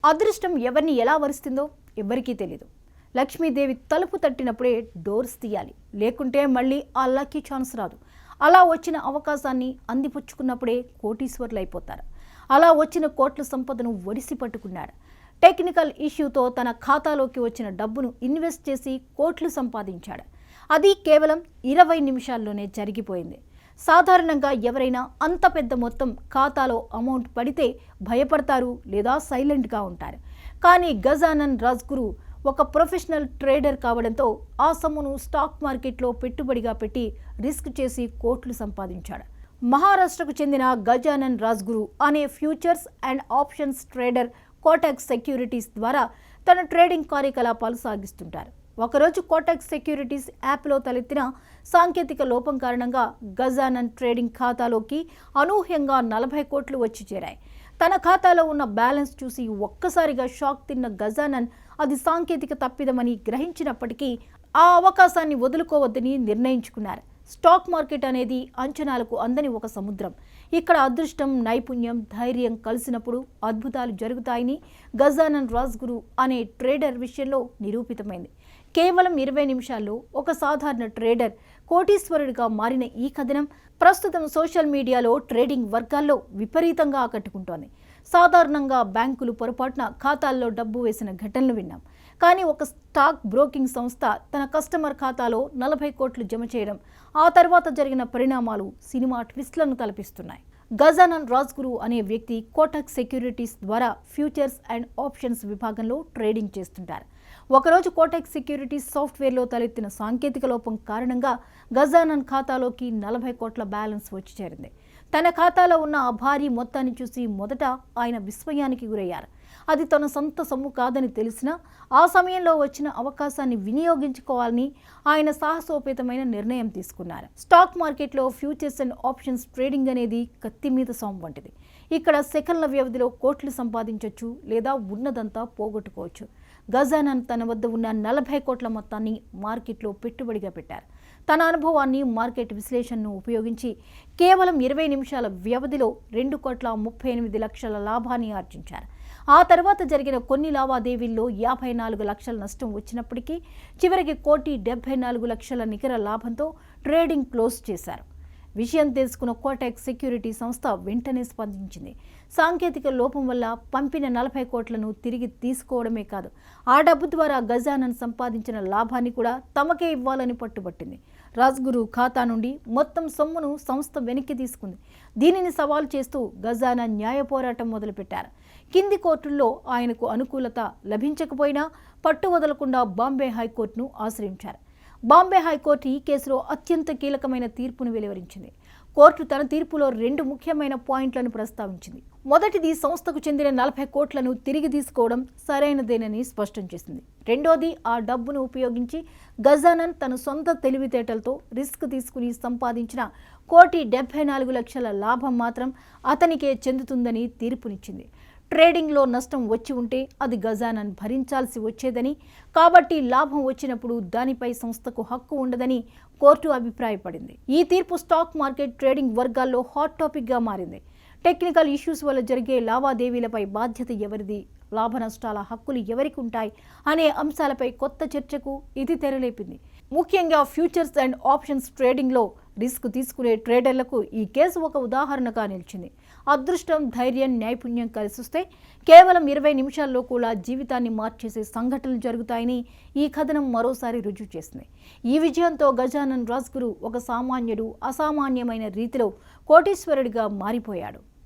అదృష్టం ఎవరిని ఎలా వరిస్తుందో ఎవ్వరికీ తెలియదు. లక్ష్మీదేవి తలుపు తట్టినప్పుడే డోర్స్ తీయాలి, లేకుంటే మళ్ళీ ఆ లక్కీ ఛాన్స్ రాదు. అలా వచ్చిన అవకాశాన్ని అందిపుచ్చుకున్నప్పుడే కోటీశ్వర్లు అయిపోతారు. అలా వచ్చిన కోట్ల సంపదను ఒడిసి పట్టుకున్నాడు. టెక్నికల్ ఇష్యూతో తన ఖాతాలోకి వచ్చిన డబ్బును ఇన్వెస్ట్ చేసి కోట్లు సంపాదించాడు. అది కేవలం 20 నిమిషాల్లోనే జరిగిపోయింది. సాధారణంగా ఎవరైనా అంత పెద్ద మొత్తం ఖాతాలో అమౌంట్ పడితే భయపడతారు లేదా సైలెంట్గా ఉంటారు. కానీ గజానన్ రాజ్గురు ఒక ప్రొఫెషనల్ ట్రేడర్ కావడంతో ఆ సొమ్మును స్టాక్ మార్కెట్లో పెట్టుబడిగా పెట్టి రిస్క్ చేసి కోట్లు సంపాదించాడు. మహారాష్ట్రకు చెందిన గజానన్ రాజ్గురు అనే futures and options trader Kotak securities ద్వారా తన ట్రేడింగ్ కార్యకలాపాలు సాగిస్తుంటారు. ఒకరోజు కోటక్ సెక్యూరిటీస్ యాప్లో తలెత్తిన సాంకేతిక లోపం కారణంగా గజానన్ ట్రేడింగ్ ఖాతాలోకి అనూహ్యంగా 40 కోట్లు వచ్చి చేరాయి. తన ఖాతాలో ఉన్న బ్యాలెన్స్ చూసి ఒక్కసారిగా షాక్ తిన్న గజానన్ అది సాంకేతిక తప్పిదమని గ్రహించినప్పటికీ ఆ అవకాశాన్ని వదులుకోవద్దని నిర్ణయించుకున్నారు. స్టాక్ మార్కెట్ అనేది అంచనాలకు అందని ఒక సముద్రం. ఇక్కడ అదృష్టం, నైపుణ్యం, ధైర్యం కలిసినప్పుడు అద్భుతాలు జరుగుతాయని గజానన్ రాజ్గురు అనే ట్రేడర్ విషయంలో నిరూపితమైంది. కేవలం 20 నిమిషాల్లో ఒక సాధారణ ట్రేడర్ కోటీశ్వరుడిగా మారిన ఈ కథనం ప్రస్తుతం సోషల్ మీడియాలో ట్రేడింగ్ వర్గాల్లో విపరీతంగా ఆకట్టుకుంటోంది. సాధారణంగా బ్యాంకులు పొరపాటున ఖాతాల్లో డబ్బు వేసిన ఘటనలు విన్నాం. కానీ ఒక స్టాక్ బ్రోకింగ్ సంస్థ తన కస్టమర్ ఖాతాలో 40 కోట్లు జమ చేయడం, ఆ తర్వాత జరిగిన పరిణామాలు సినిమా ట్విస్ట్లను కల్పిస్తున్నాయి. గజానన్ రాజ్గురు అనే వ్యక్తి కోటక్ సెక్యూరిటీస్ ద్వారా ఫ్యూచర్స్ అండ్ ఆప్షన్స్ విభాగంలో ట్రేడింగ్ చేస్తుంటారు. ఒకరోజు కోటక్ సెక్యూరిటీస్ సాఫ్ట్వేర్లో తలెత్తిన సాంకేతిక లోపం కారణంగా గజానన్ ఖాతాలోకి 40 కోట్ల బ్యాలెన్స్ వచ్చి చేరింది. తన ఖాతాలో ఉన్న ఆ భారీ మొత్తాన్ని చూసి మొదట ఆయన విస్మయానికి గురయ్యారు. అది తన సొంత సొమ్ము కాదని తెలిసినా ఆ సమయంలో వచ్చిన అవకాశాన్ని వినియోగించుకోవాలని ఆయన సాహసోపేతమైన నిర్ణయం తీసుకున్నారు. స్టాక్ మార్కెట్లో ఫ్యూచర్స్ అండ్ ఆప్షన్స్ ట్రేడింగ్ అనేది కత్తి మీద సాము వంటిది. ఇక్కడ సెకన్ల వ్యవధిలో కోట్లు సంపాదించవచ్చు లేదా ఉన్నదంతా పోగొట్టుకోవచ్చు. గజానన్ తన వద్ద ఉన్న 40 కోట్ల మొత్తాన్ని మార్కెట్లో పెట్టుబడిగా పెట్టారు. తన అనుభవాన్ని, మార్కెట్ విశ్లేషణను ఉపయోగించి కేవలం 20 నిమిషాల వ్యవధిలో 2,38 లక్షల లాభాన్ని ఆర్జించారు. ఆ తర్వాత జరిగిన కొన్ని లావాదేవీల్లో 54 లక్షల నష్టం వచ్చినప్పటికీ చివరికి 1,74 లక్షల నికర లాభంతో ట్రేడింగ్ క్లోజ్ చేశారు. విషయం తెలుసుకున్న కోటక్ సెక్యూరిటీ సంస్థ వెంటనే స్పందించింది. సాంకేతిక లోపం వల్ల పంపిన 40 కోట్లను తిరిగి తీసుకోవడమే కాదు, ఆ డబ్బు ద్వారా గజానన్ సంపాదించిన లాభాన్ని కూడా తమకే ఇవ్వాలని పట్టుబట్టింది. రాజ్గురు ఖాతా నుండి మొత్తం సొమ్మును సంస్థ వెనక్కి తీసుకుంది. దీనిని సవాల్ చేస్తూ గజానన్ న్యాయ పోరాటం మొదలుపెట్టారు. కింది కోర్టుల్లో ఆయనకు అనుకూలత లభించకపోయినా పట్టు వదలకుండా బాంబే హైకోర్టును ఆశ్రయించారు. బాంబే హైకోర్టు ఈ కేసులో అత్యంత కీలకమైన తీర్పును వెలువరించింది. కోర్టు తన తీర్పులో 2 ముఖ్యమైన పాయింట్లను ప్రస్తావించింది. మొదటిది, సంస్థకు చెందిన 40 కోట్లను తిరిగి తీసుకోవడం సరైనదేనని స్పష్టం చేసింది. రెండోది, ఆ డబ్బును ఉపయోగించి గజానన్ తన సొంత తెలివితేటలతో రిస్క్ తీసుకుని సంపాదించిన 1,74 లక్షల లాభం మాత్రం అతనికే చెందుతుందని తీర్పునిచ్చింది. ట్రేడింగ్లో నష్టం వచ్చి ఉంటే అది గజానన్ భరించాల్సి వచ్చేదని, కాబట్టి లాభం వచ్చినప్పుడు దానిపై సంస్థకు హక్కు ఉండదని కోర్టు అభిప్రాయపడింది. ఈ తీర్పు స్టాక్ మార్కెట్ ట్రేడింగ్ వర్గాల్లో హాట్ టాపిక్గా మారింది. టెక్నికల్ ఇష్యూస్ వల్ల జరిగే లావాదేవీలపై బాధ్యత ఎవరిది, లాభ నష్టాల హక్కులు ఎవరికి ఉంటాయి అనే అంశాలపై కొత్త చర్చకు ఇది తెరలేపింది. ముఖ్యంగా ఫ్యూచర్స్ అండ్ ఆప్షన్స్ ట్రేడింగ్లో రిస్క్ తీసుకునే ట్రేడర్లకు ఈ కేసు ఒక ఉదాహరణగా నిలిచింది. అదృష్టం, ధైర్యం, నైపుణ్యం కలిసొస్తే కేవలం 20 నిమిషాల్లో కూడా జీవితాన్ని మార్చేసే సంఘటనలు జరుగుతాయని ఈ కథనం మరోసారి రుజువు చేసింది. ఈ విజయంతో గజానన్ రాజ్గురు ఒక సామాన్యుడు అసామాన్యమైన రీతిలో కోటీశ్వరుడిగా మారిపోయాడు.